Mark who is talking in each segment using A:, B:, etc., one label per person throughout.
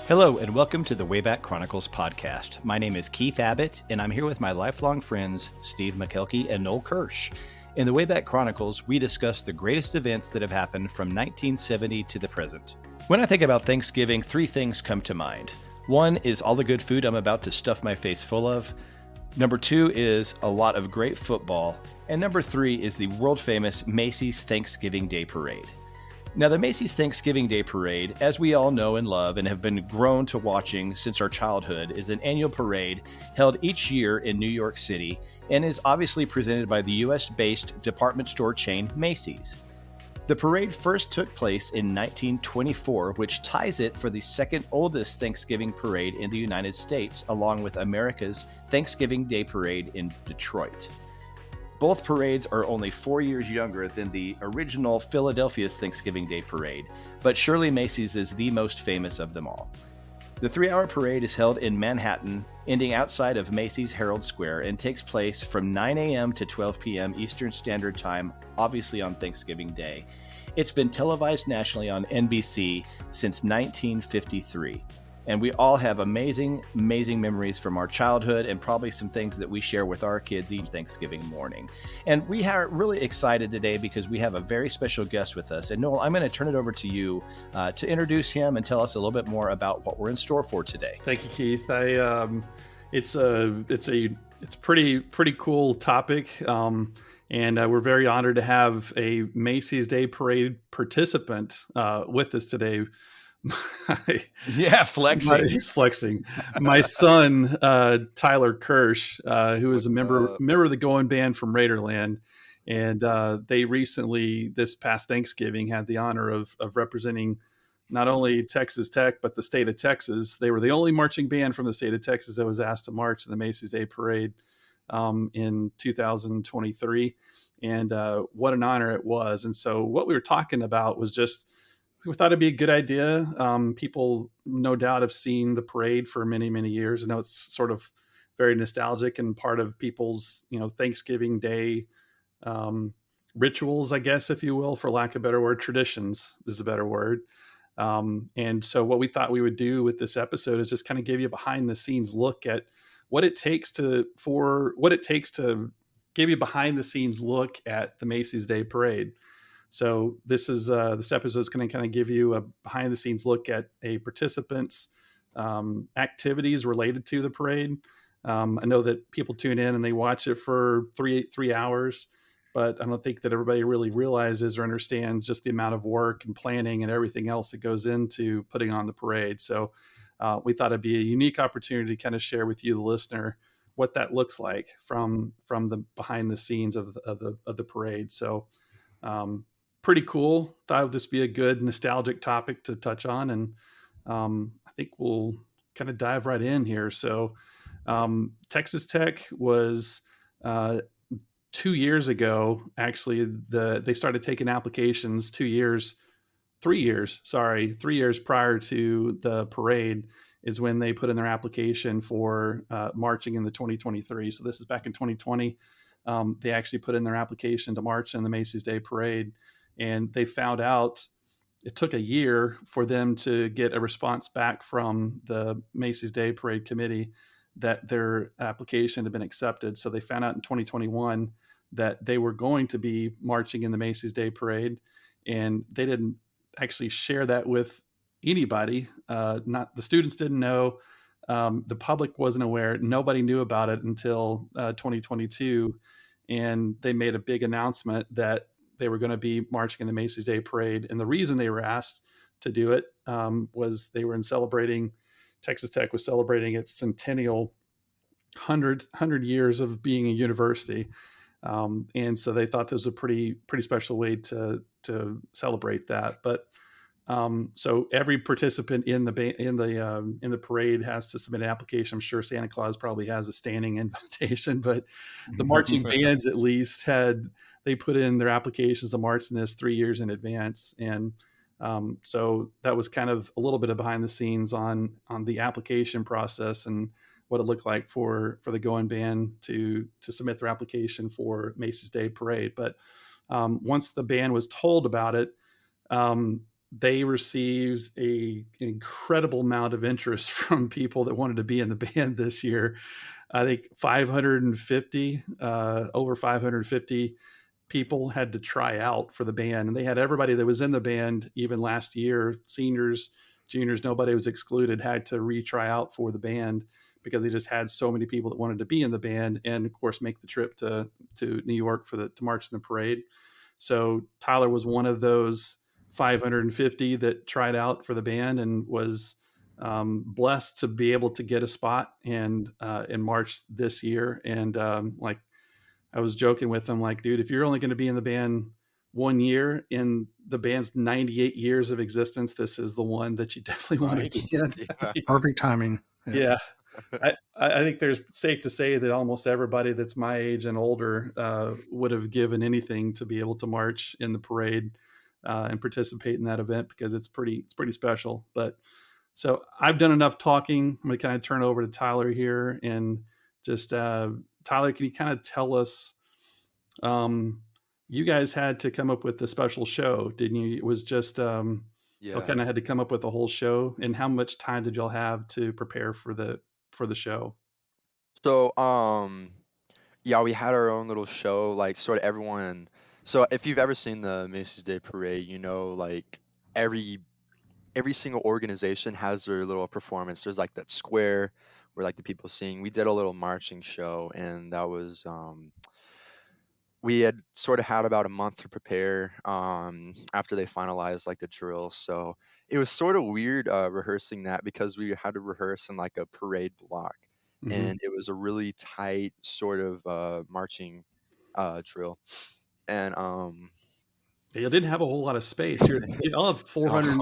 A: Hello, and welcome to the Wayback Chronicles podcast. My name is Keith Abbott, and I'm here with my lifelong friends, Steve McKelkey and Noel Kersh. In the Wayback Chronicles, we discuss the greatest events that have happened from 1970 to the present. When I think about Thanksgiving, three things come to mind. One is all the good food I'm about to stuff my face full of. Number two is a lot of great football. And number three is the world-famous Macy's Thanksgiving Day Parade. Now, the Macy's Thanksgiving Day Parade, as we all know and love and have been grown to watching since our childhood, is an annual parade held each year in New York City and is obviously presented by the U.S.-based department store chain Macy's. The parade first took place in 1924, which ties it for the second oldest Thanksgiving parade in the United States, along with America's Thanksgiving Day Parade in Detroit. Both parades are only 4 years younger than the original Philadelphia's Thanksgiving Day Parade, but surely Macy's is the most famous of them all. The 3-hour parade is held in Manhattan, ending outside of Macy's Herald Square, and takes place from 9 a.m. to 12 p.m. Eastern Standard Time, obviously on Thanksgiving Day. It's been televised nationally on NBC since 1953. And we all have amazing memories from our childhood and probably some things that we share with our kids each Thanksgiving morning. And we are really excited today because we have a very special guest with us. And Noel, I'm going to turn it over to you to introduce him and tell us a little bit more about what we're in store for today.
B: Thank you, Keith. It's a pretty cool topic. And we're very honored to have a Macy's Day Parade participant with us today.
A: Yeah, flexing.
B: He's flexing. My son, Tyler Kersh, who is a member of the Going Band from Raiderland, and they recently, this past Thanksgiving, had the honor of representing not only Texas Tech but the state of Texas. They were the only marching band from the state of Texas that was asked to march in the Macy's Day Parade in 2023, and what an honor it was. And so, what we were talking about was just, we thought it'd be a good idea. People no doubt have seen the parade for many, many years. I know it's sort of very nostalgic and part of people's, Thanksgiving Day rituals, I guess, if you will, for lack of a better word. Traditions is a better word. And so what we thought we would do with this episode is just kind of give you a behind the scenes look at what it takes to give you a behind the scenes look at the Macy's Day Parade. So this episode is going to kind of give you a behind the scenes look at a participant's activities related to the parade. I know that people tune in and they watch it for three hours, but I don't think that everybody really realizes or understands just the amount of work and planning and everything else that goes into putting on the parade. So we thought it'd be a unique opportunity to kind of share with you, the listener, what that looks like from the behind the scenes of the parade. So pretty cool. Thought this would be a good nostalgic topic to touch on, and I think we'll kind of dive right in here. So Texas Tech was 2 years ago, actually, they started taking applications 3 years prior to the parade is when they put in their application for marching in the 2023. So this is back in 2020. They actually put in their application to march in the Macy's Day Parade. And they found out it took a year for them to get a response back from the Macy's Day Parade Committee that their application had been accepted. So they found out in 2021 that they were going to be marching in the Macy's Day Parade, and they didn't actually share that with anybody. Not the students didn't know, the public wasn't aware. Nobody knew about it until 2022, and they made a big announcement that they were going to be marching in the Macy's Day Parade. And the reason they were asked to do it was they were Texas Tech was celebrating its centennial 100 years of being a university. And so they thought this was a pretty special way to celebrate that. But so every participant in the parade has to submit an application. I'm sure Santa Claus probably has a standing invitation, but the marching bands at least they put in their applications to march in this 3 years in advance. And so that was kind of a little bit of behind the scenes on the application process and what it looked like for the Going Band to submit their application for Macy's Day Parade. But once the band was told about it, they received a incredible amount of interest from people that wanted to be in the band this year. I think 550, over 550 people had to try out for the band, and they had everybody that was in the band even last year, seniors, juniors, nobody was excluded, had to retry out for the band because they just had so many people that wanted to be in the band, and of course make the trip to New York for the to march in the parade. So Tyler was one of those 550 that tried out for the band and was blessed to be able to get a spot and in March this year. And like I was joking with him, like, dude, if you're only going to be in the band 1 year in the band's 98 years of existence, this is the one that you definitely want to
A: Right.
B: be in.
C: Yeah. Perfect timing.
B: Yeah. I think there's safe to say that almost everybody that's my age and older would have given anything to be able to march in the parade and participate in that event because it's pretty special. But so I've done enough talking. I'm going to kind of turn over to Tyler here and just Tyler, can you kind of tell us? Um, you guys had to come up with the special show, didn't you? It was just y'all
D: Yeah.
B: kind of had to come up with a whole show. And how much time did y'all have to prepare for the show?
D: So, yeah, we had our own little show, like sort of everyone. So if you've ever seen the Macy's Day Parade, you know, like every every single organization has their little performance. There's like that square where like the people sing. We did a little marching show, and that was we had sort of had about a month to prepare after they finalized like the drill. So it was sort of weird rehearsing that because we had to rehearse in like a parade block,
B: Mm-hmm.
D: and it was a really tight sort of marching drill. And
B: You didn't have a whole lot of space. Y'all have 400.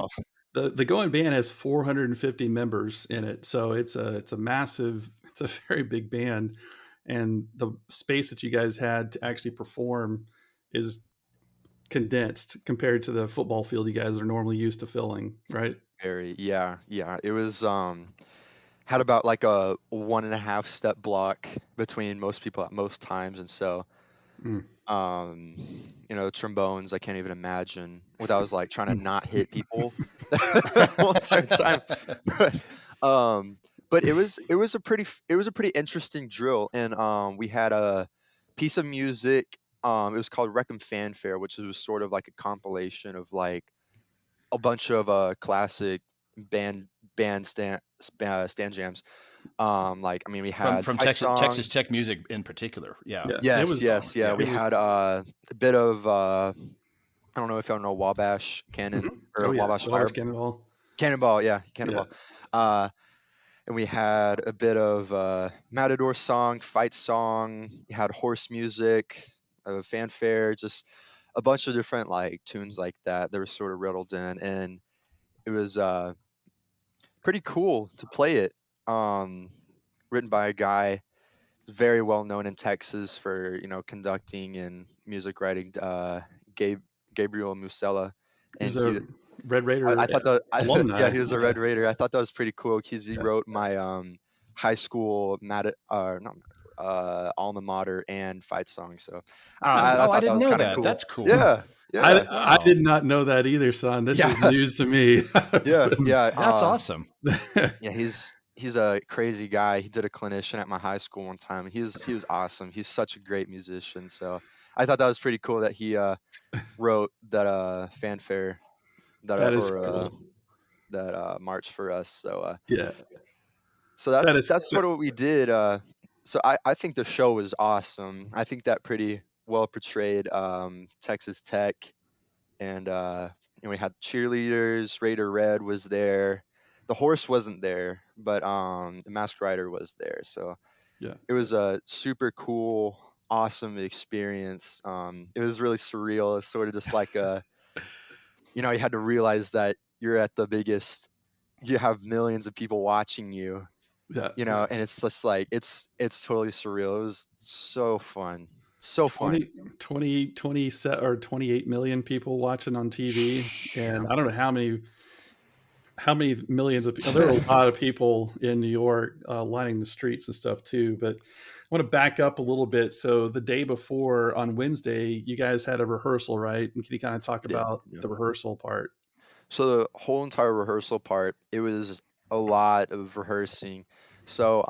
D: oh,
B: The going band has 450 members in it, so it's a massive, it's a very big band, and the space that you guys had to actually perform is condensed compared to the football field you guys are normally used to filling, right?
D: very, yeah, yeah. It was had about like a 1.5 step block between most people at most times, and so
B: Mm.
D: um you know, trombones, I can't even imagine what I was like trying to not hit people the whole entire time. but but it was a pretty interesting drill, and we had a piece of music. It was called Recom Fanfare, which was sort of like a compilation of like a bunch of classic band stand jams. Like, I mean, we
A: from
D: had
A: from
D: fight
A: Texas
D: song.
A: Tech music in particular. Yeah.
B: Yeah, it
D: Yes,
B: was.
D: yes, yeah.
A: Yeah.
D: We
B: It was.
D: had a bit of I don't know if y'all know Wabash Cannon
B: Mhm.
D: or
B: Oh yeah,
D: Wabash
B: Wabash
D: Fire
B: Cannonball.
D: Cannonball, yeah,
B: Yeah,
D: Cannonball. Uh, and we had a bit of Matador song, fight song. We had horse music, fanfare, just a bunch of different like tunes like that. They were sort of riddled in, and it was pretty cool to play it. Um, Written by a guy very well known in Texas for, you know, conducting and music writing, Gabe Gabriel Musella,
B: he was
D: and
B: a Red
D: I
B: Raider
D: thought that yeah,
B: alumni.
D: he was a
B: Yeah,
D: Red Raider. I thought that was pretty cool because he
B: yeah.
D: wrote my high school not alma mater and fight song. So I don't know,
B: Oh,
D: I
A: Oh, I
D: thought that
A: didn't
D: was
A: know
D: kind of
A: that.
D: cool.
A: That's cool.
D: Yeah,
B: I
D: yeah,
B: I
A: Wow.
B: did not know that either, son. This
D: yeah,
B: is news to me.
D: yeah, yeah.
A: That's awesome.
D: Yeah, he's a crazy guy. He did a clinician at my high school one time. He was awesome. He's such a great musician. So I thought that was pretty cool that he wrote that fanfare that
B: That is
D: or
B: cool.
D: that march for us. So
B: Yeah,
D: so
B: that is.
D: that's sort of what we did. So I think the show was awesome. I think that pretty well portrayed Texas Tech, and you know, we had cheerleaders. Raider Red was there. The horse wasn't there, but the masked rider was there. So
B: Yeah.
D: it was a super cool, awesome experience. It was really surreal. It's sort of just like a, you know, you had to realize that you're at the biggest. You have millions of people watching you,
B: Yeah.
D: you know, and it's just like it's totally surreal. It was so fun, so fun.
B: 20 set or 28 million people watching on TV, and I don't know how many millions of people. There were a lot of people in New York lining the streets and stuff too. But I want to back up a little bit. So the day before on Wednesday, you guys had a rehearsal, right? And can you kind of talk
D: We did,
B: about
D: yeah.
B: the rehearsal part?
D: So the whole entire rehearsal part, it was a lot of rehearsing. So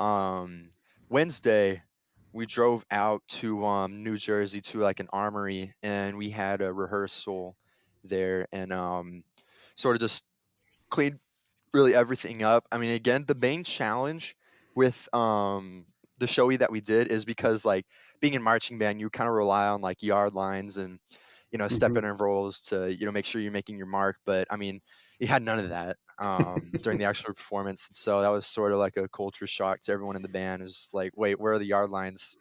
D: Wednesday we drove out to New Jersey to like an armory, and we had a rehearsal there, and sort of just cleaned really everything up. I mean, again, the main challenge with the showy that we did is because like being in marching band, you kind of rely on like yard lines and step
B: Mhm.
D: intervals to make sure you're making your mark. But I mean, you had none of that during the actual performance, and so that was sort of like a culture shock to everyone in the band. It was just like, wait, where are the yard lines?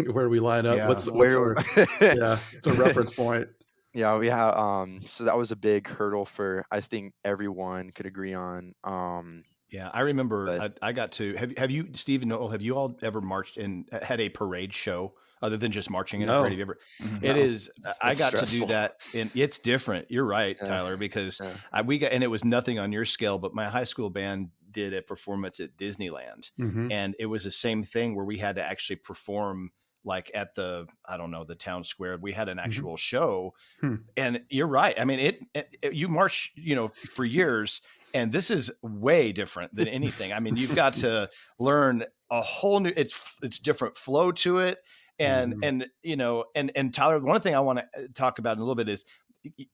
B: Where we line up?
A: Yeah.
B: What's
D: Where?
B: our yeah? It's a reference point.
D: Yeah, we have. So that was a big hurdle for I think everyone could agree on.
A: Yeah, I remember
D: But
A: I got to have you, Steve and Noel, have you all ever marched and had a parade show other than just marching in a parade? Have
B: No,
A: you ever? It
B: no.
A: is. I
D: it's
A: got to do
D: stressful.
A: that, and it's different. You're right,
D: Yeah,
A: Tyler, because
D: yeah.
A: we got, and it was nothing on your scale, but my high school band did a performance at Disneyland,
B: Hmm.
A: and it was the same thing where we had to actually perform like at the, I don't know, the town square. We had an
B: Hmm.
A: actual show,
B: Hmm.
A: and you're right. I mean, you march, for years, and this is way different than anything. I mean, you've got to learn a whole new. It's different flow to it, and
B: Hmm.
A: and and Tyler, one thing I want to talk about in a little bit is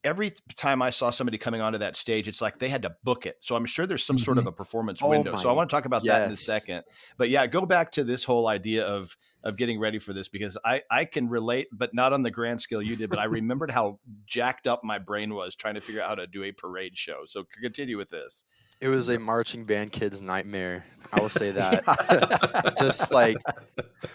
A: every time I saw somebody coming onto that stage, it's like they had to book it. So I'm sure there's some sort
B: Hmm.
A: of a performance
D: Oh
A: window. So I
D: my,
A: want to talk about that in a
D: yes.
A: second. But yeah, go back to this whole idea of getting ready for this, because I can relate, but not on the grand scale you did. But I remembered how jacked up my brain was trying to figure out how to do a parade show. So continue with this.
D: It was a marching band kid's nightmare. I will say that.
A: Yeah.
D: Just like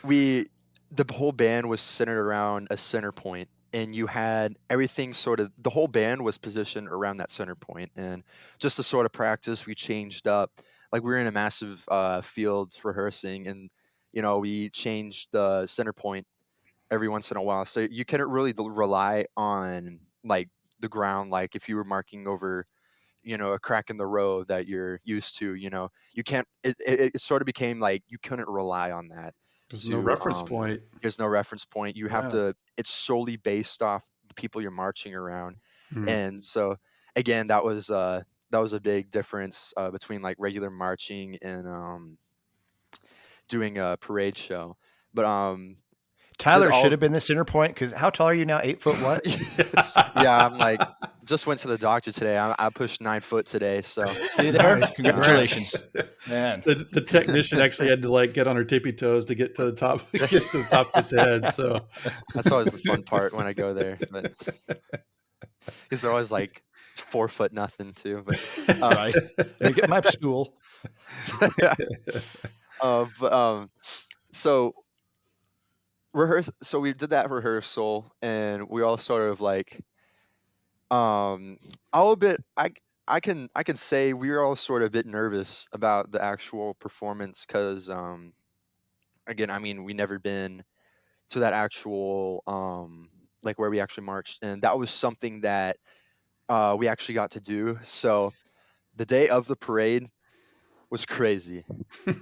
D: we, the whole band was centered around a center point, and you had everything sort of. The whole band was positioned around that center point, and just to sort of practice, we changed up. Like we were in a massive field rehearsing, and we changed the center point every once in a while. So you couldn't really rely on like the ground, like if you were marking over a crack in the road that you're used to. You can't it sort of became like you couldn't rely on that
B: There's no
D: to
B: reference point.
D: there's no reference point. You have
A: Yeah.
D: to It's solely based off the people you're marching around.
B: Mm.
D: And so again, that was a big difference between like regular marching and doing a parade show. But did
A: Tyler should
D: all
A: have been the center point, because how tall are you now? 8 foot what?
D: yeah, I'm like just went to the doctor today. I pushed 9 foot today, so
A: See there?
B: Nice.
A: Congratulations, man.
B: The technician actually had to like get on her tippy toes to get to the top, get to the top of his head. So
D: that's always the fun part when I go there. But because they're always like 4 foot nothing too. But
A: Right. Let me get my stool.
D: yeah. But so So we did that rehearsal, and we all sort of like all a bit. I can say we were all sort of a bit nervous about the actual performance because again, I mean, we never been to that actual like where we actually marched, and that was something that we actually got to do. So the day of the parade was crazy.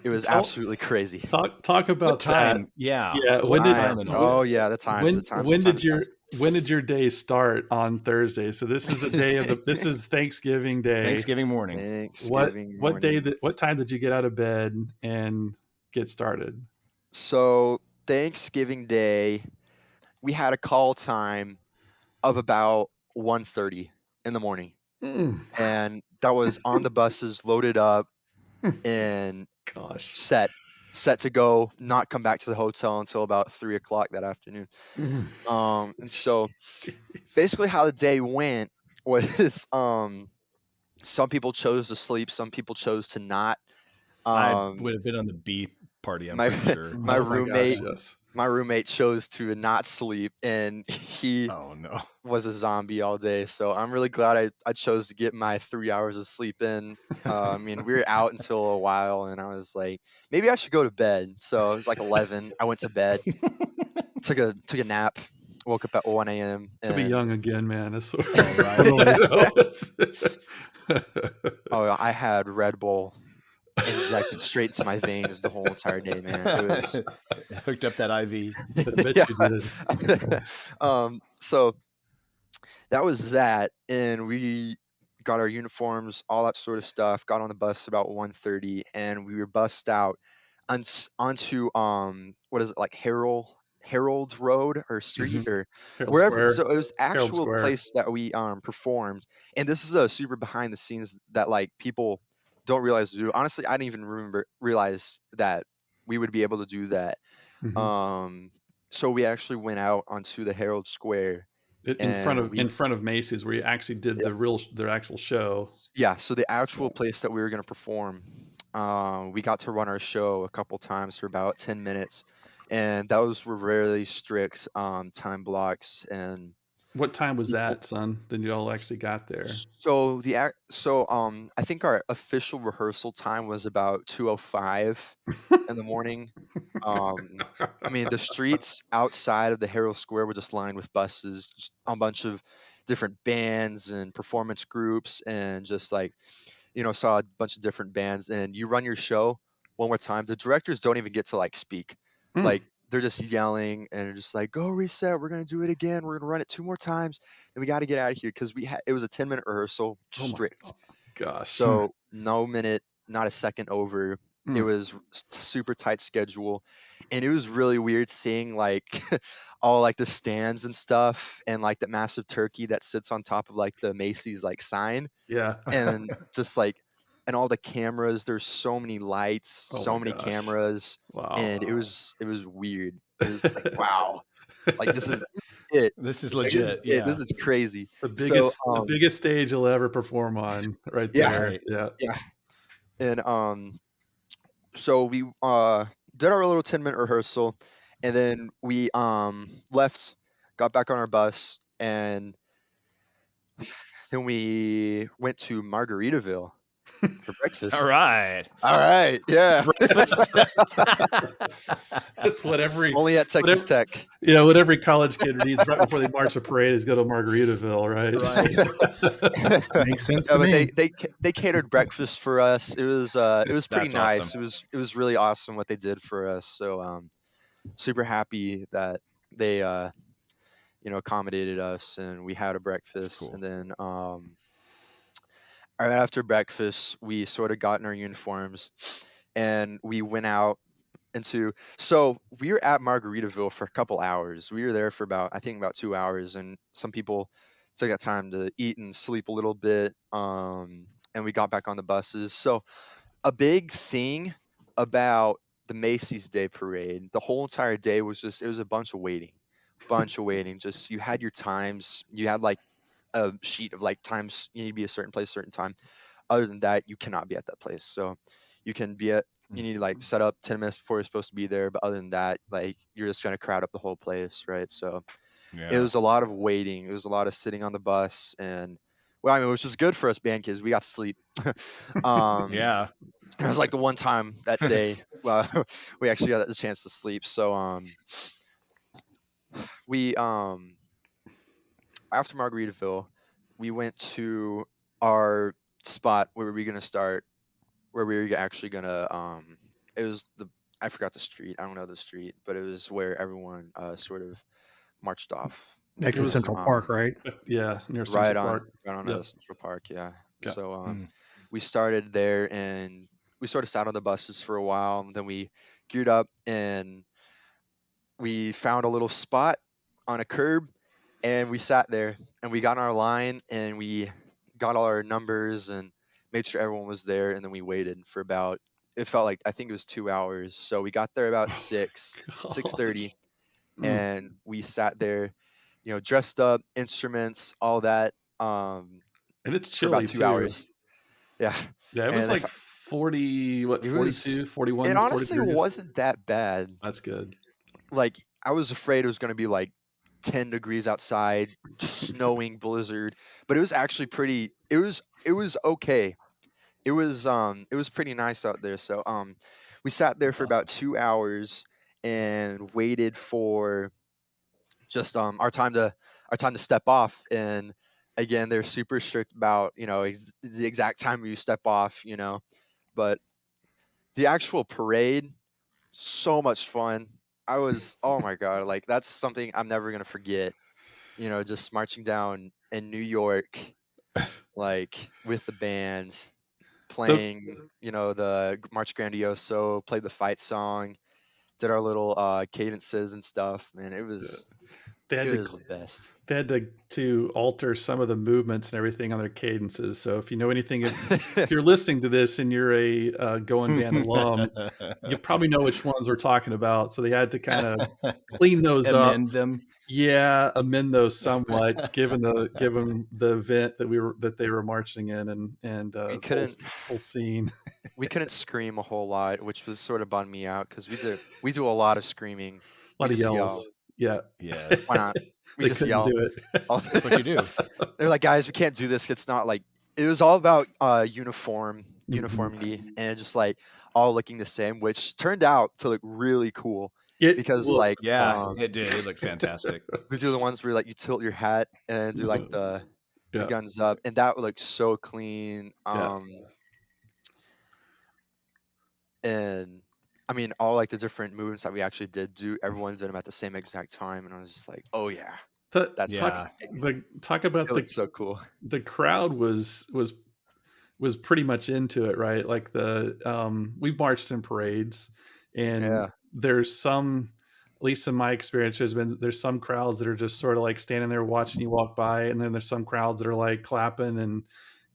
D: It was
B: tell,
D: absolutely crazy.
B: talk
A: What
B: about that.
A: time? Yeah.
B: Yeah.
A: What time
D: Times.
A: and all
D: Oh
A: this?
D: yeah, the times. The times. The
B: When
D: times.
B: did
D: The
B: your
D: times.
B: day start on Thursday? So this is the day of the this is Thanksgiving Day.
A: Thanksgiving morning.
D: Thanksgiving
B: What day
D: morning.
B: what time did you get out of bed and get started?
D: So Thanksgiving Day, we had a call time of about 1:30 in the morning,
B: Mm.
D: and that was on the buses, loaded up and
B: Gosh.
D: set to go. Not come back to the hotel until about 3 o'clock that afternoon.
B: Mm.
D: And so
B: Jeez.
D: basically, how the day went was some people chose to sleep, some people chose to not.
A: I
D: Um,
A: would have been on the B party, I'm
D: my
A: pretty sure.
D: my
B: Oh my gosh,
D: roommate
B: yes.
D: my roommate chose to not sleep, and he
A: Oh no.
D: was a zombie all day. So I'm really glad I chose to get my 3 hours of sleep in. I mean, we were out until a while, and I was like, maybe I should go to bed. So it was like 11. I went to bed, took a nap, woke up at 1 a.m.
B: To be
D: and
B: young again, man. It's so
A: Oh, right.
B: totally, you know,
D: oh, I had Red Bull injected straight into my veins the whole entire day, man. It was
A: Hooked up that IV.
B: I bet
D: yeah.
B: you did.
D: So that was that, and we got our uniforms, all that sort of stuff. Got on the bus about 1:30, and we were bussed out onto what is it, like Harold Road or Street
B: Hmm.
D: or
B: Herald
D: wherever.
B: Square.
D: So it was the
B: Herald
D: actual
B: Square.
D: place that we performed, and this is a super behind the scenes that like people don't realize to do. Honestly, I didn't even realize that we would be able to do that.
B: Hmm.
D: Um, so we actually went out onto the Herald Square,
B: In front
D: and
B: of
D: we
B: Macy's, where you actually did their actual show.
D: yeah, so the actual place that we were going to perform, we got to run our show a couple times for about 10 minutes, and those were really strict time blocks and
B: What time was
D: people.
B: that, son? Then you all actually got there.
D: I think our official rehearsal time was about 2:05 in the morning. I mean, the streets outside of the Herald Square were just lined with buses, just a bunch of different bands and performance groups, and just like, saw a bunch of different bands. And you run your show one more time. The directors don't even get to like speak.
B: Mm.
D: Like, they're just yelling and they're just like, go reset. We're going to do it again. We're going to run it 2 more times. And we got to get out of here because it was a 10-minute rehearsal,
B: Oh my
D: strict.
B: gosh.
A: Hmm.
D: So no minute, not a second over. It
B: Mm.
D: was super tight schedule, and it was really weird seeing like all like the stands and stuff, and like the massive turkey that sits on top of like the Macy's like sign,
B: Yeah.
D: and just like and all the cameras. There's so many lights,
B: Oh
D: so
B: my
D: many
B: gosh.
D: cameras,
B: Wow.
D: and it was weird. It was like wow, like this is it.
A: This is
D: Like this is
A: legit.
D: it.
A: Yeah.
D: This is crazy.
B: The
D: So
B: biggest stage you'll ever perform on, right
D: yeah,
B: there.
A: Right.
B: Yeah.
D: yeah, and so we did our little 10-minute rehearsal, and then we left, got back on our bus, and then we went to Margaritaville for
A: All
D: breakfast.
A: right.
D: All right, yeah.
A: Breakfast.
B: That's what every
D: Only at
B: what
D: Texas
B: every
D: Tech.
B: what every college kid needs right before they march a parade is go to Margaritaville,
A: Right.
C: Makes sense
D: Yeah,
C: to
D: but
C: me.
D: they catered breakfast for us. It was pretty
A: That's awesome.
D: nice. It was really awesome what they did for us. So super happy that they accommodated us, and we had a
A: That's
D: breakfast,
A: cool.
D: and then right after breakfast we sort of got in our uniforms and we went out into so we were at Margaritaville for a couple hours. We were there for about, I think, about 2 hours, and some people took that time to eat and sleep a little bit, and we got back on the buses. So a big thing about the Macy's Day Parade, the whole entire day was just, it was a bunch of waiting. Just, you had your times, you had like a sheet of like times you need to be a certain place, certain time. Other than that, you cannot be at that place. So you can be at, you need to like set up 10 minutes before you're supposed to be there. But other than that, like you're just going to crowd up the whole place. Right. So it
A: Yeah.
D: was a lot of waiting. It was a lot of sitting on the bus. And well, I mean, which was good for us band kids. We got to sleep. um,
A: Yeah.
D: it was like the one time that day we actually got the chance to sleep. So we after Margaritaville, we went to our spot where we were gonna start, where we were actually gonna it was the, I forgot the street. I don't know the street, but it was where everyone sort of marched off.
C: Next
B: It
C: to
B: was
C: Central Park,
D: Um,
C: right?
B: yeah, near
D: right
B: Central
D: on
B: Park.
D: right on
B: Yep.
D: Central Park, yeah.
B: Yeah.
D: So
A: Mm.
D: we started there, and we sort of sat on the buses for a while, and then we geared up and we found a little spot on a curb, and we sat there and we got in our line and we got all our numbers and made sure everyone was there, and then we waited for about, it felt like, I think it was 2 hours. So we got there about 6:30,
B: Gosh. Mm.
D: and we sat there, dressed up, instruments, all that,
B: And it's
D: for about
B: chilly
D: two
B: too.
D: hours Yeah.
B: Yeah, it was
D: And
B: like 40, what,
D: it was
B: 42, 41,
D: it
B: 40
D: honestly
B: degrees.
D: wasn't that bad.
B: That's good.
D: Like, I was afraid it was going to be like 10 degrees outside, snowing, blizzard, but it was actually pretty, it was okay. It was pretty nice out there. So we sat there
B: That's
D: for about
B: awesome.
D: 2 hours and waited for just our time to step off. And again, they're super strict about, the exact time you step off, but the actual parade, so much fun. Oh my God, like that's something I'm never gonna forget. Just marching down in New York like with the band,
B: The,
D: playing, the March Grandioso, played the fight song, did our little cadences and stuff. Man, it was
B: they
D: it
B: had
D: was
B: to
D: the best.
B: they had to alter some of the movements and everything on their cadences. So if you know anything, if you're listening to this and you're a Going Band alum, you probably know which ones we're talking about. So they had to kind of clean those up.
A: Amend them.
B: Yeah, amend those somewhat, given the event that they were marching in, and
D: we
B: full
D: couldn't
B: full scene.
D: we couldn't scream a whole lot, which was sort of bummed me out because we do a lot of screaming.
B: A
D: We
B: lot of
D: just yell.
B: yells. Yeah.
A: Yes.
D: Why not? We
B: They
D: just
B: couldn't
D: yell.
B: do it.
A: That's what you do.
D: They're like, guys, we can't do this. It's not like it was all about
B: Mhm.
D: uniformity, and just like all looking the same, which turned out to look really cool
B: It
D: because
B: looked
D: like
A: Yeah,
B: awesome.
A: it did. It looked fantastic.
D: we do the ones where like you tilt your hat and do like the
B: Yeah.
D: guns up, and that would look so clean.
B: Yeah.
D: And I mean, all like the different movements that we actually did do, everyone did them at the same exact time, and I was just like, oh yeah, that's
A: Yeah.
B: Talk about
D: it looks so cool.
B: the crowd was pretty much into it, right? Like we marched in parades, and
D: Yeah.
B: there's some, at least in my experience, there's some crowds that are just sort of like standing there watching you walk by, and then there's some crowds that are like clapping and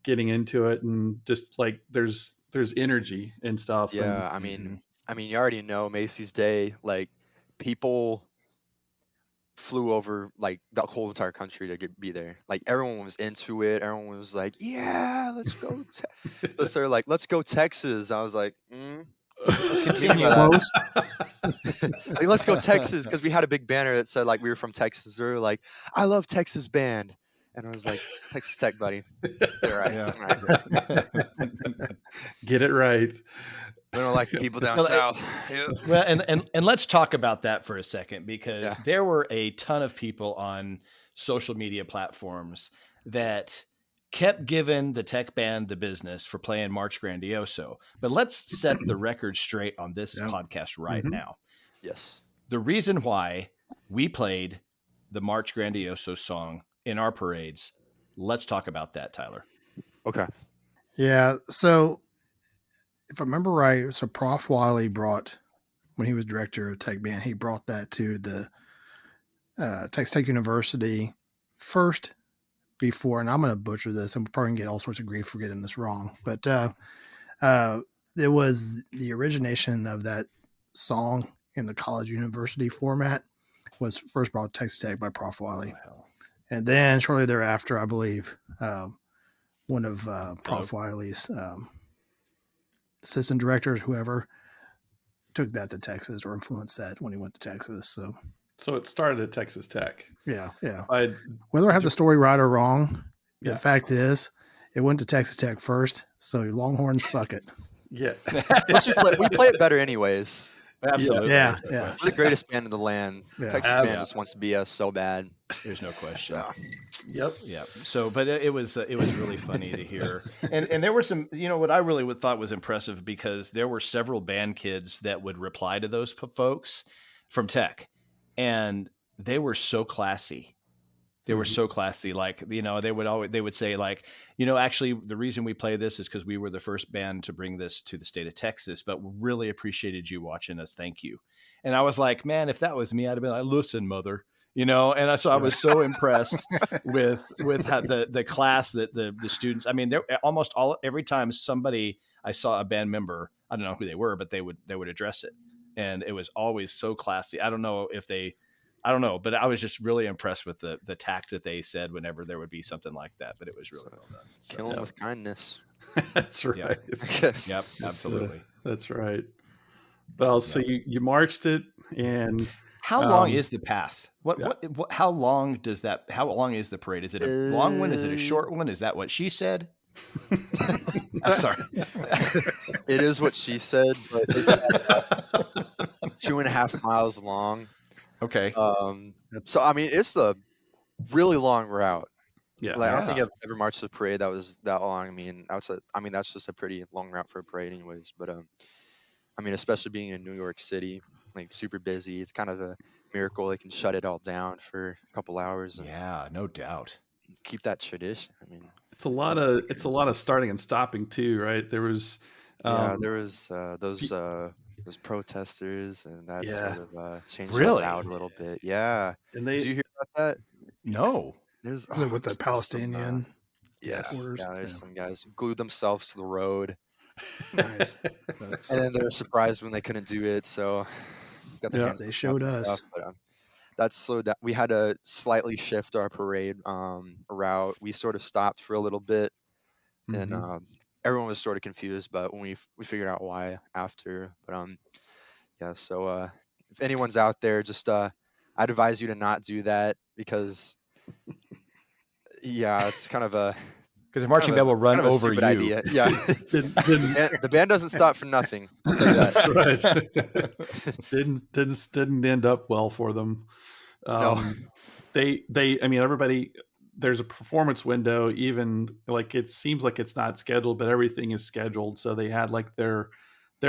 B: getting into it, and just like there's energy and stuff. And
D: Yeah, I mean, you already know Macy's Day, like people flew over like the whole entire country to be there. Like everyone was into it. Everyone was like, "Yeah, let's go." So they're like, "Let's go Texas." I was like, "What do you mean by
A: Continue.
D: that?" Like, let's go Texas because we had a big banner that said like we were from Texas. They were like, "I love Texas band," and I was like, "Texas Tech, buddy." They're right.
A: Yeah.
D: Right.
B: Get it right.
D: We don't like the people down
A: Well,
D: south. Yep.
A: Well, and let's talk about that for a second, because
D: Yeah.
A: there were a ton of people on social media platforms that kept giving the tech band the business for playing March Grandioso. But let's set the record straight on this
C: Yep.
A: podcast right
B: Mhm.
A: now.
D: Yes.
A: The reason why we played the March Grandioso song in our parades, let's talk about that, Tyler.
D: Okay.
C: Yeah. So if I remember right, so Prof Wiley brought, when he was director of Tech Band, he brought that to the Texas Tech University first before, and I'm going to butcher this. I'm probably going to get all sorts of grief for getting this wrong, but it was the origination of that song in the college university format was first brought to Texas Tech by Prof Wiley.
A: Wow.
C: And then shortly thereafter, I believe, one of Prof Wiley's assistant directors, whoever, took that to Texas or influenced that when he went to Texas.
B: So it started at Texas Tech.
C: Yeah.
B: I
C: Whether I have the story right or wrong,
B: Yeah.
C: the fact is, it went to Texas Tech first. So Longhorns suck it.
B: Yeah.
D: Plus, we play it better anyways.
A: Absolutely.
C: Yeah.
A: There's no
C: Yeah.
A: question.
D: We're the greatest band in the land.
C: Yeah.
D: Texas band
B: Yeah.
D: just wants to be us so bad.
A: There's no question.
D: So,
B: Yep.
A: Yeah. So, but it was really funny to hear, and there were some, what I really thought was impressive, because there were several band kids that would reply to those folks from Tech, and they were so classy. They were so classy. Like, they would say like, actually the reason we play this is because we were the first band to bring this to the state of Texas, but we really appreciated you watching us. Thank you. And I was like, man, if that was me, I'd have been like, listen, mother. And so I was so impressed with how the class that the students. I mean, they're almost every time I saw a band member, I don't know who they were, but they would address it, and it was always so classy. I don't know, but I was just really impressed with the tact that they said whenever there would be something like that. But it was really well done. So,
D: kill them with kindness.
B: That's right.
A: Yeah.
D: Yes.
A: Yep, absolutely.
B: That's right. Well, so you marched it, and
A: how long is the path? How long is the parade? Is it a long one? Is it a short one? Is that what she said? I'm sorry.
D: It is what she said, but it's about 2.5 miles long.
A: Okay.
D: So I mean, it's a really long route.
B: Yeah.
D: Like, I don't think I've ever marched a parade that was that long. I mean, that's just a pretty long route for a parade, anyways. But I mean, especially being in New York City, like super busy, it's kind of a miracle they can shut it all down for a couple hours and
A: Yeah, no doubt.
D: keep that tradition. I mean,
B: It's a lot of starting and stopping too, right? There was,
D: Yeah,
B: um,
D: there was those protesters, and that
B: yeah,
D: sort of changed the
A: Really?
D: route a little bit. Yeah,
B: and
D: did
B: they
D: you hear about that?
A: No.
D: There's
C: Was it with the
D: there's some
C: Palestinian
D: yes,
C: supporters?
D: yeah, there's
C: Yeah.
D: some guys who glued themselves to the road,
C: Nice.
D: and
C: That's
D: then they were surprised when they couldn't do it, so got their
B: yeah,
D: hands
C: they
D: cleaned up
C: showed
D: and stuff.
C: us.
D: But that slowed down. We had to slightly shift our parade route. We sort of stopped for a little bit, and
B: hmm
D: everyone was sort of confused, but when we figured out why after. But yeah. So if anyone's out there, just I'd advise you to not do that because yeah, it's
A: Because the marching band will run
D: kind of a
A: over
D: stupid
A: you.
D: idea. Yeah,
B: didn't
D: the band doesn't stop for nothing. I'll tell you that.
B: that's right. Didn't end up well for them.
D: No.
B: I mean, everybody, there's a performance window, even like it seems like it's not scheduled, but everything is scheduled. So they had like their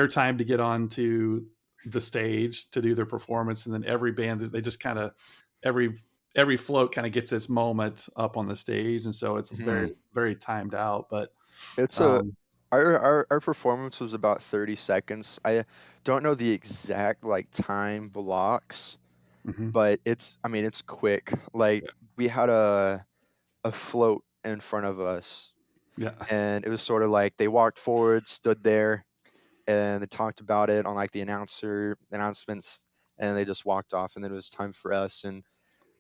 B: time to get onto the stage to do their performance. And then every band, they just kind of, every, every float kind of gets its moment up on the stage. And so it's very,
D: Mhm.
B: very timed out, but,
D: It's a
B: um,
D: our performance was about 30 seconds. I don't know the exact like time blocks,
B: mhm,
D: but I mean it's quick. Like we had a float in front of us,
B: yeah.
D: and it was sort of like they walked forward, stood there, and they talked about it on like the announcements, and they just walked off, and then it was time for us, and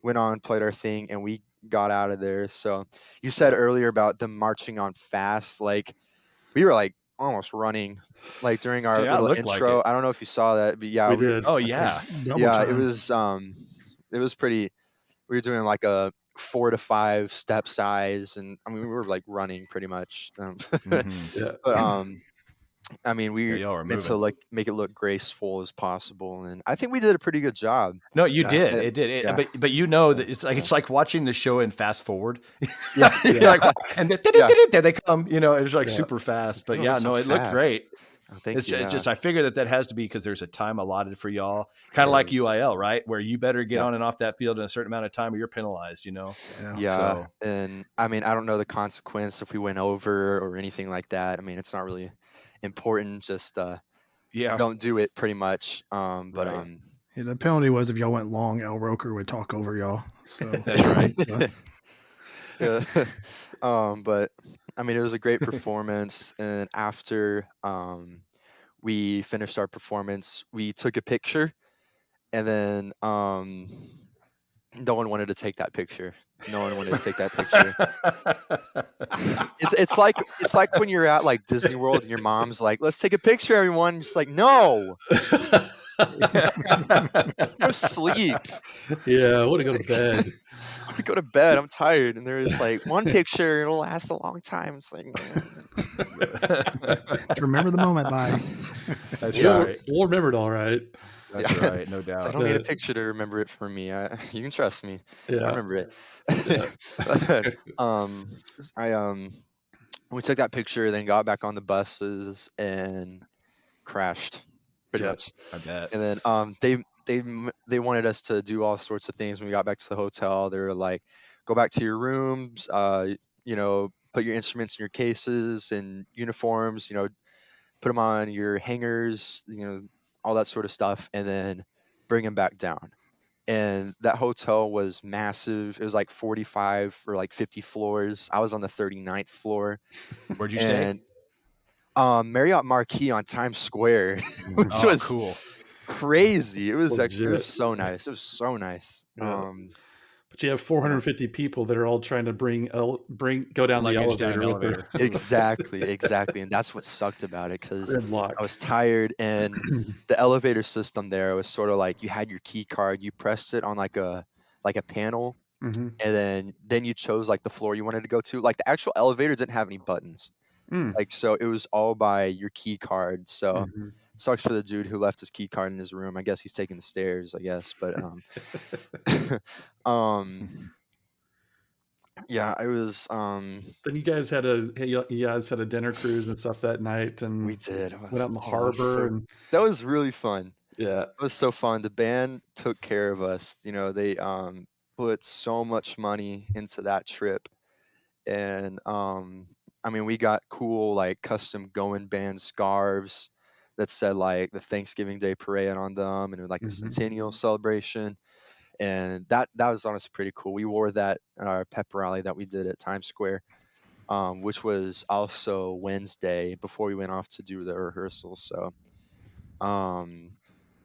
D: went on, played our thing, and we got out of there. So you said
B: Yeah.
D: earlier about them marching on fast, like we were like almost running, like during our
A: Yeah, it
D: little
A: looked like
D: intro.
A: it.
D: I don't know if you saw that, but yeah,
B: We did.
A: Oh, yeah.
C: Double
D: yeah,
C: time.
D: it was pretty. We were doing like a 4 to 5 step size, and I mean we were like running pretty much.
A: Hmm.
B: Yeah.
D: But I mean
A: Yeah,
D: we
A: y'all are
D: meant to
A: moving.
D: like make it look graceful as possible, and I think we did a pretty good job.
A: No, you
B: Yeah.
A: did.
D: And,
A: It did.
D: yeah,
A: But you know
D: yeah,
A: that it's like
D: yeah,
A: watching the show in fast forward.
D: yeah,
A: You're
B: Yeah.
A: like, and
D: yeah.
A: there they come. It's like
B: Yeah.
A: super fast. But
D: Oh, it was
A: yeah,
D: so
A: no, it looked
D: fast.
A: great.
D: Oh, thank you.
A: It's
D: Yeah,
A: just I figure that has to be because there's a time allotted for y'all, kind of
D: there
A: like
D: is.
A: UIL, right? Where you better get
D: Yeah.
A: on and off that field in a certain amount of time, or you're penalized.
C: Yeah.
D: Yeah,
A: So
D: and I mean, I don't know the consequence if we went over or anything like that. I mean, it's not really important. Just
A: yeah,
D: don't do it, pretty much. But
A: right.
C: Yeah, the penalty was if y'all went long, Al Roker would talk over y'all. So
A: That's right.
D: yeah. But I mean, it was a great performance, and after we finished our performance, we took a picture, and then no one wanted to take that picture. No one wanted to take that picture. It's like when you're at like Disney World and your mom's like, "Let's take a picture, everyone." Just like, no, go to sleep.
B: Yeah. I want to go to bed.
D: I want to go to bed. I'm tired. And they're just like, one picture, it'll last a long time. It's like,
C: to remember the moment by.
A: That's
D: yeah,
A: right.
B: We'll remember it all right.
A: That's
D: yeah.
A: right. No
D: So I
A: doubt.
D: don't need a
B: Uh,
D: picture to remember it for me. You can trust me. I
B: yeah.
D: remember it.
B: Yeah.
D: But, I we took that picture, then got back on the buses and crashed, pretty
B: Yeah.
D: much.
A: I bet.
D: And then they wanted us to do all sorts of things when we got back to the hotel. They were like, go back to your rooms, put your instruments in your cases and uniforms, put them on your hangers, all that sort of stuff, and then bring them back down. And that hotel was massive. It was like 45 or like 50 floors. I was on the 39th floor,
A: Where'd you stay?
D: and Marriott Marquis on Times Square, which
A: Oh,
D: was
A: cool.
D: crazy. It was
B: Legit.
D: so nice. It was so nice.
B: Yeah. But you have 450 people that are all trying to go down the
A: Luggage down an
B: elevator with their
A: elevator.
D: exactly, exactly, and that's what sucked about it because I
B: gridlock.
D: was tired, and the elevator system there was sort of like you had your key card, you pressed it on like a panel,
B: hmm
D: and then you chose like the floor you wanted to go to. Like the actual elevator didn't have any buttons.
B: Mm.
D: Like so it was all by your key card. So
B: hmm
D: sucks for the dude who left his key card in his room. I guess he's taking the stairs, I guess. But um yeah, it was
B: Then you guys had a dinner cruise and stuff that night,
D: we
B: and
D: did. It
B: went out
D: was
B: in the
D: oh
B: harbor, and
D: that was really fun.
B: yeah,
D: It was so fun. The band took care of us. They put so much money into that trip, and I mean, we got cool like custom going band scarves that said like the Thanksgiving Day Parade on them, and like the
B: Hmm.
D: Centennial celebration, and that was honestly pretty cool. We wore that at our pep rally that we did at Times Square, which was also Wednesday before we went off to do the rehearsal. So, um,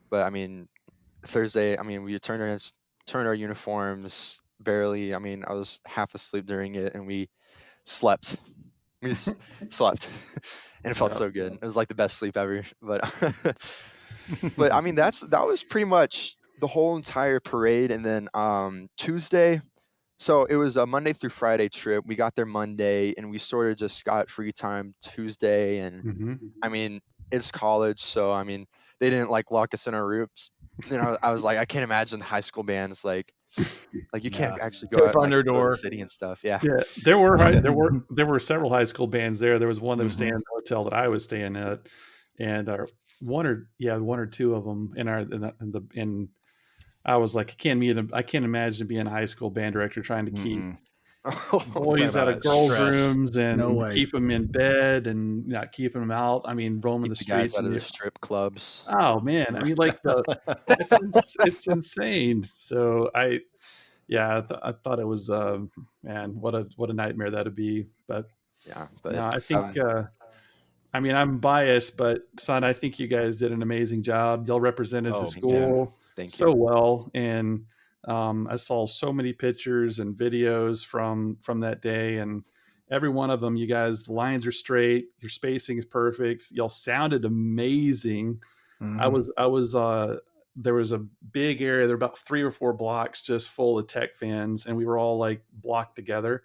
D: but I mean, Thursday, I mean, we turned our uniforms barely. I mean, I was half asleep during it, and we slept. We just slept, and it felt
B: Yeah.
D: so good. It was like the best sleep ever. But but I mean, that was pretty much the whole entire parade. And then Tuesday, so it was a Monday through Friday trip. We got there Monday, and we sort of just got free time Tuesday. And
B: Hmm.
D: I mean, it's college, so I mean, they didn't like lock us in our rooms. You know, I was like, I can't imagine high school bands like you can't
A: Yeah.
D: actually go out
A: Tape
D: and
A: on
D: like
A: their
D: go to the
A: door.
D: city and stuff. Yeah.
B: Yeah, there were several high school bands there. There was one that was staying
A: Hmm.
B: in the hotel that I was staying at, and one or two of them in I was like, I can't imagine being a high school band director trying to keep
A: Mm-mm. Talk
B: boys out
A: about
B: of girls'
A: stress.
B: rooms
C: No
B: and
C: way.
B: keep them in bed and not keeping them out. I mean, roaming the
D: Keep the guys
B: streets
D: out
B: and
D: of the
B: you.
D: strip clubs.
B: Oh man, I mean, like it's insane. So I thought it was man, what a nightmare that'd be. But
D: Yeah,
B: no,
D: but
B: I think I mean, I'm biased, but son, I think you guys did an amazing job. Y'all represented the
A: Oh
D: thank you,
A: man.
B: school
D: thank
B: so
D: you.
B: well, and I saw so many pictures and videos from that day, and every one of them, you guys, the lines are straight, your spacing is perfect. Y'all sounded amazing.
C: Hmm.
B: I was there was a big area, there were about 3 or 4 blocks just full of Tech fans, and we were all like blocked together.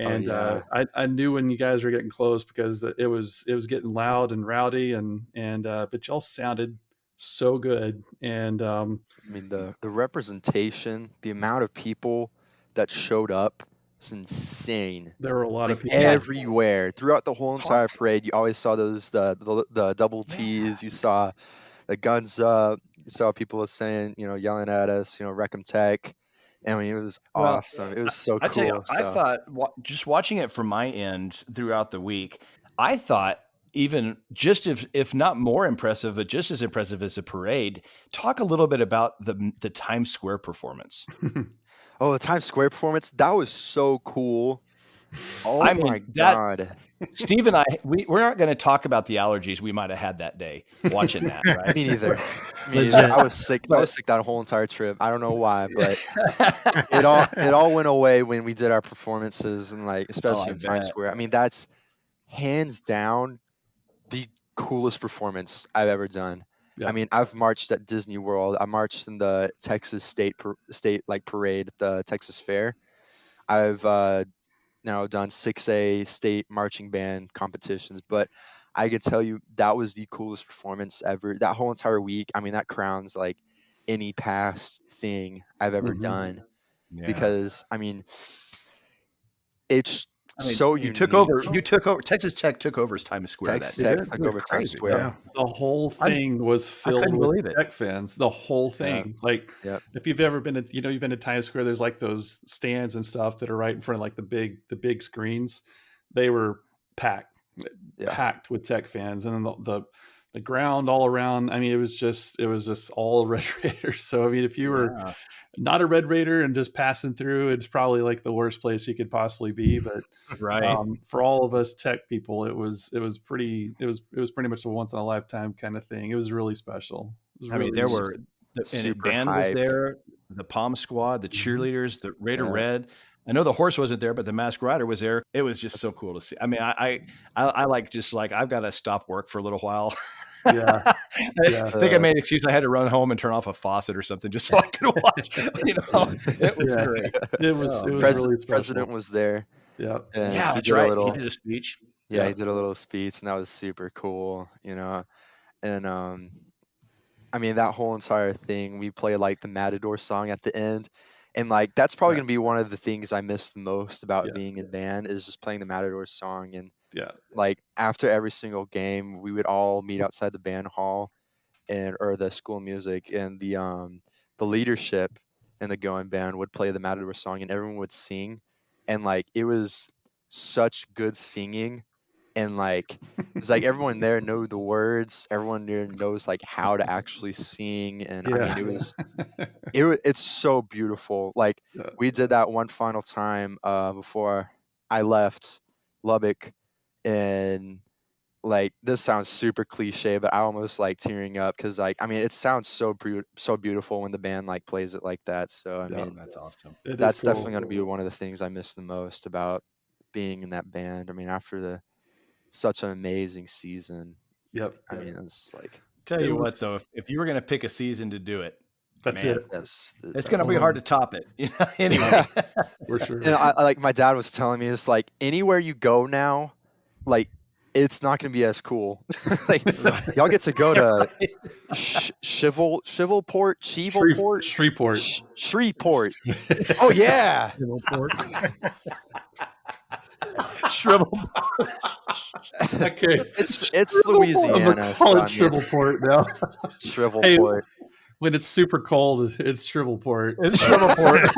D: Oh
B: And
D: yeah,
B: I knew when you guys were getting close because it was getting loud and rowdy, and but y'all sounded so good. And
D: I mean the representation, the amount of people that showed up is insane.
B: there were a lot of
D: Like
A: Yeah.
B: people.
D: everywhere throughout the whole
A: Talk.
D: entire parade, you always saw those the double
A: Yeah.
D: T's. You saw the guns up. You saw people saying, yelling at us, Recom Tech. I mean, it was
A: Well,
D: awesome. It was so
A: I tell you,
D: cool.
A: I
D: So
A: thought just watching it from my end throughout the week, I thought even just if not more impressive, but just as impressive as the parade. Talk a little bit about the Times Square performance.
D: oh, the Times Square performance, that was so cool. Oh
A: I mean,
D: my
A: that
D: god.
A: Steve and I, we're not going to talk about the allergies we might have had that day watching that, right?
D: Me neither. Me neither.
C: Legit.
D: I was sick. I
A: But
D: was sick that whole entire trip. I don't know why, but it all went away when we did our performances and like
A: oh,
D: especially
A: I
D: in Times
A: bet.
D: Square. I mean, that's hands down the coolest performance I've ever done. I
B: Yeah.
D: mean, I've marched at Disney World. I marched in the Texas state like parade, at the Texas Fair. I've now done 6A state marching band competitions, but I can tell you that was the coolest performance ever. That whole entire week, I mean, that crowns like any past thing I've ever
B: Hmm.
D: done
A: Yeah.
D: because I mean, it's
A: I mean,
D: so
A: you took
D: unique.
A: over. You took over. Texas Tech took over Times Square that
D: Texas
B: They
A: day.
D: Tech
B: did.
A: It
D: took
A: was
D: over Times
A: crazy.
C: Yeah.
D: Square.
B: The whole
A: I
B: thing was
A: I
B: filled
A: couldn't
B: with
A: believe it.
B: Tech fans. The whole
D: Yeah,
B: thing. Like
D: yep,
B: if you've ever been to, you've been to Times Square, there's like those stands and stuff that are right in front of like the big screens. They were packed,
D: yeah.
B: packed with Tech fans. And then the ground all around. I mean, it was just all Red Raiders. So I mean, if you were
A: Yeah.
B: not a Red Raider and just passing through, it's probably like the worst place you could possibly be. But
A: Right.
B: for all of us tech people, it was pretty much a once in a lifetime kind of thing. It was really special. It was
A: I mean,
B: really
A: there
B: really.
D: S-
A: were and
D: Super
A: band was
D: hype.
A: there, the Palm Squad, the
B: Mhm.
A: cheerleaders, the Raider
D: Yeah,
A: Red. I know the horse wasn't there, but the masked rider was there. It was just so cool to see. I mean, I like just like I've got to stop work for a little while.
B: Yeah,
A: I
B: yeah,
A: think I
D: uh,
A: made an excuse. I had to run home and turn off a faucet or something just so I could watch. It was
B: yeah.
A: great.
B: It was
A: Oh
B: it was
A: man,
B: really
D: President
B: special.
D: was there,
B: Yeah,
D: and
A: yeah,
D: he
A: that's
D: did a
A: right. He
D: little.
A: did a speech.
D: Yeah,
B: yeah,
D: he did a little speech, and that was super cool. And I mean, that whole entire thing, we played like the Matador song at the end. And like that's probably
B: yeah,
D: gonna be one of the things I miss the most about
B: yeah,
D: being in band is just playing the Matador song. And
B: yeah,
D: like after every single game, we would all meet outside the band hall and or the school music, and the leadership in the going band would play the Matador song and everyone would sing. And like it was such good singing. And like it's like everyone there knew the words, everyone there knows like how to actually sing. And I mean it's so beautiful. Like
B: Yeah.
D: we did that one final time before I left Lubbock, and like this sounds super cliche, but I almost like tearing up because like I mean it sounds so beautiful when the band like plays it like that. So I
B: Yeah.
D: mean
A: That's awesome.
B: It is
D: that's
B: cool.
D: definitely going to be one of the things I miss the most about being in that band. I mean after such an amazing season.
B: Yep.
D: I mean it's like
A: Tell
B: It
A: you
B: was-
A: what, though, if you were going to pick a season to do it,
B: That's
A: man,
B: it.
A: it's going to be hard to top it. Anyway.
D: Yeah.
B: For sure.
D: And I like my dad was telling me it's like anywhere you go now, like it's not gonna be as cool. Like y'all get to go to Shivelport,
B: Shreveport.
D: Shreveport. Oh yeah,
A: Shrivel.
B: Okay.
D: it's
B: I'm
D: Louisiana.
B: gonna
D: So,
B: call
D: I
B: it
D: mean, it's
B: Shrivelport now.
D: Shrivelport.
B: When it's super cold, it's Shrivelport.
A: It's Shrivelport.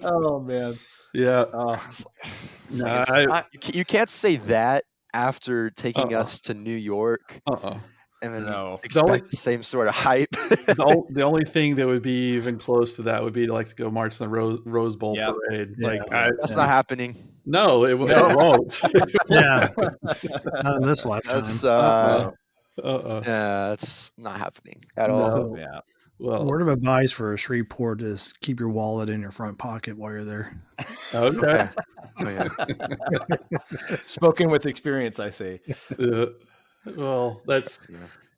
A: Oh man.
B: Yeah.
D: It's
B: Nah,
D: like you can't say that after taking us to New York and then
A: No.
D: expect the same sort of hype.
B: The only thing that would be even close to that would be to like to go march in the Rose Bowl
A: Yep.
B: parade.
C: Yeah.
B: Like
D: That's not happening.
B: no, it won't.
C: Yeah, not in this lifetime.
D: That's it's not happening at all.
C: So,
A: Yeah.
B: Well,
C: word of advice for a Shreveport is keep your wallet in your front pocket while you're there.
B: okay.
D: Oh, yeah.
A: Spoken with experience, I say.
B: Well, that's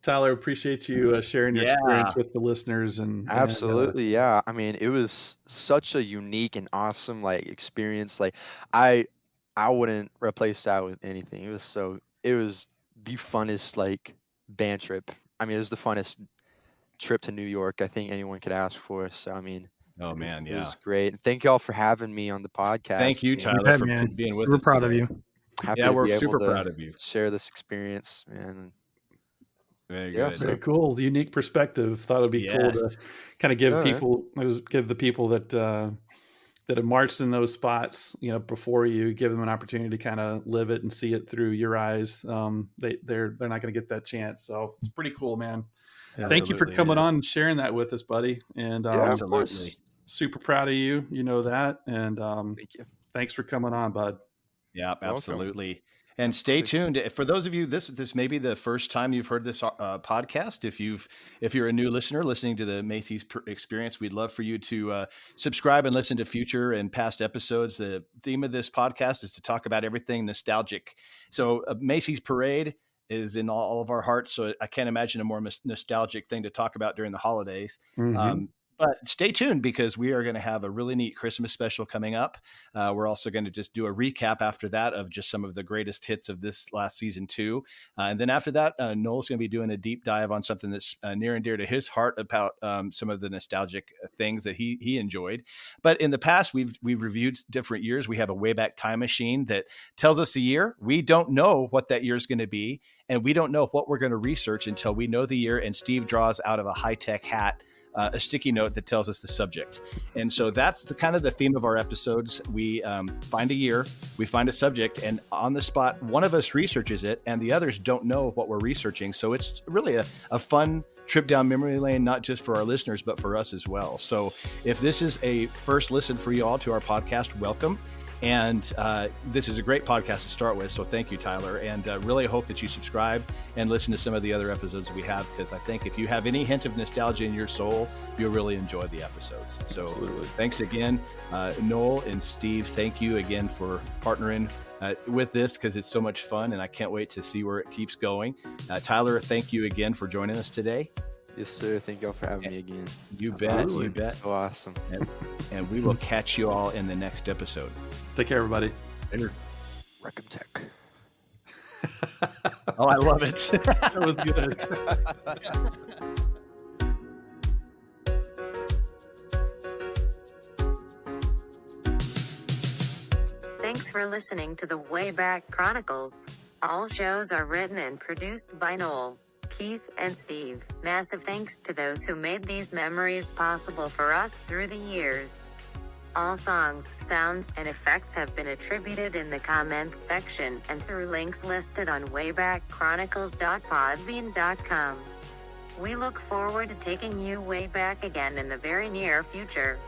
B: Tyler. Appreciate you sharing your experience with the listeners and
D: Absolutely, yeah. I mean, it was such a unique and awesome like experience. Like I wouldn't replace that with anything. It was the funnest like band trip. I mean, it was the funnest trip to New York I think anyone could ask for. So I mean,
A: Oh man,
D: it was great. And thank y'all for having me on the podcast.
A: Thank you, Tyler,
C: bet,
A: for
C: man.
A: being with
C: We're
A: us.
C: proud of
A: today.
C: you.
D: Happy
A: Yeah,
D: to
A: we're
D: be
A: super
D: able to
A: proud of you.
D: share this experience, man.
A: Very
D: Yeah,
A: good.
B: Very cool. Unique perspective. Thought it'd be cool to kind of give give the people that have marched in those spots, before you, give them an opportunity to kind of live it and see it through your eyes. They're not going to get that chance. So it's pretty cool, man. Thank you for coming on and sharing that with us, buddy. And
A: Absolutely.
B: super proud of you. You know that. And
D: thank you.
B: Thanks for coming on, bud.
A: Yeah, absolutely. And stay tuned. For those of you, this may be the first time you've heard this podcast. If you're a new listener listening to the Macy's experience, we'd love for you to subscribe and listen to future and past episodes. The theme of this podcast is to talk about everything nostalgic. So Macy's Parade is in all of our hearts. So I can't imagine a more nostalgic thing to talk about during the holidays.
B: Mm-hmm.
A: But stay tuned because we are going to have a really neat Christmas special coming up. We're also going to just do a recap after that of just some of the greatest hits of this last season too. And then after that, Noel's going to be doing a deep dive on something that's near and dear to his heart about some of the nostalgic things that he enjoyed. But in the past, we've reviewed different years. We have a Wayback Time Machine that tells us a year. We don't know what that year is going to be, and we don't know what we're going to research until we know the year. And Steve draws out of a high-tech hat a sticky note that tells us the subject. And so that's the kind of the theme of our episodes. We find a year, we find a subject, and on the spot, one of us researches it and the others don't know what we're researching. So it's really a fun trip down memory lane, not just for our listeners, but for us as well. So if this is a first listen for you all to our podcast, welcome. And this is a great podcast to start with. So thank you, Tyler. And really hope that you subscribe and listen to some of the other episodes we have, because I think if you have any hint of nostalgia in your soul, you'll really enjoy the episodes. So Thanks again, Noel and Steve. Thank you again for partnering with this, because it's so much fun and I can't wait to see where it keeps going. Tyler, thank you again for joining us today.
D: Yes, sir. Thank y'all for having me again.
A: You bet. You bet.
D: So awesome.
A: And we will catch you all in the next episode.
B: Take care, everybody.
A: Later.
D: Recom Tech.
A: Oh, I love it.
B: That was good.
E: Thanks for listening to the Wayback Chronicles. All shows are written and produced by Noel, Keith and Steve. Massive thanks to those who made these memories possible for us through the years. All songs, sounds, and effects have been attributed in the comments section and through links listed on waybackchronicles.podbean.com. We look forward to taking you way back again in the very near future.